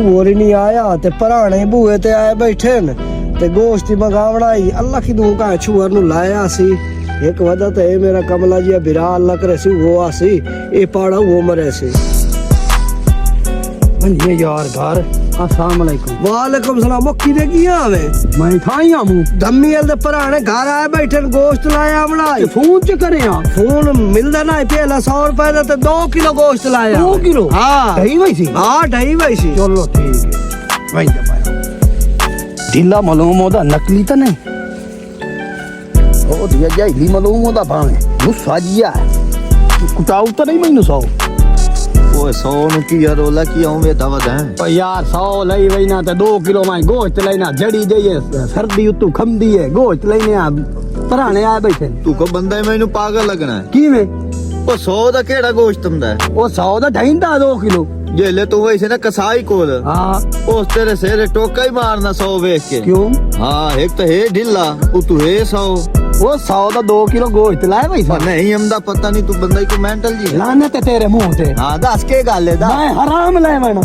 ਹੋਰ ਹੀ ਨਹੀਂ ਆਇਆ ਤੇ ਭਰਾਣੇ ਬੂਏ ਤੇ ਆਏ ਬੈਠੇ ਨੇ ਤੇ ਗੋਸ਼ਤ ਮੰਗਾਵਣਾ ਹੀ ਅੱਲਾ ਕੀ ਦੂੰ ਕਾ ਛੂਰ ਨੂੰ ਲਾਇਆ ਸੀ ਇੱਕ ਵਜ੍ਹਾ ਤੇ ਇਹ ਮੇਰਾ ਕਮਲਾ ਜੀ ਬਿਰਾ ਅੱਲਾ ਕਰੇ ਸੀ ਉਹ ਆਸੀ ਇਹ ਪਾੜਾ ਉਹ ਮਰੇ ਸੀ ये यार घर अस्सलाम वालेकुम। वालेकुम सलाम। मक्की दे की आवे मैं थाई आमू धम्मी दे भराने घर आए बैठे गोश्त लाया बनाई फोन च करे फोन मिलदा ना पहला 100 रुपए दा ते 2 किलो गोश्त लाया 2 किलो हां ढाई वैसी ढाई वैसी चलो ठीक है वही दबाया ढीला मालूम होता नकली तो नहीं ओ दिया जाइली मालूम होता भावे गुस्सा जिया कुटाऊ तो नहीं मैनू 100 ओए 100 नु की रोला की आवे दवा दा ओ यार 100 लई वई ना ते 2 किलो माई गोश्त लेना जड़ी दे सर्दी उतू खमदी है गोश्त लेने आ भराने आ बैठे तू को बंदा मैनू पागल लगना है किवें ओ 100 दा केड़ा गोश्त हुंदा है ओ 100 दा ढाईंदा 2 किलो जेले तू वैसे ना कसाई कोल हां उस तेरे सिर टोका ही मारना 100 वेख के क्यों हां एक तो है ढिल्ला तू है 100 वो 100 दा 2 किलो गोश्त लाए भाई साहब नहीं हमदा पता नहीं तू बंदा को मेंटल जी है लाने ते तेरे मुंह ते हां दस के गल है दा मैं हराम ले मैना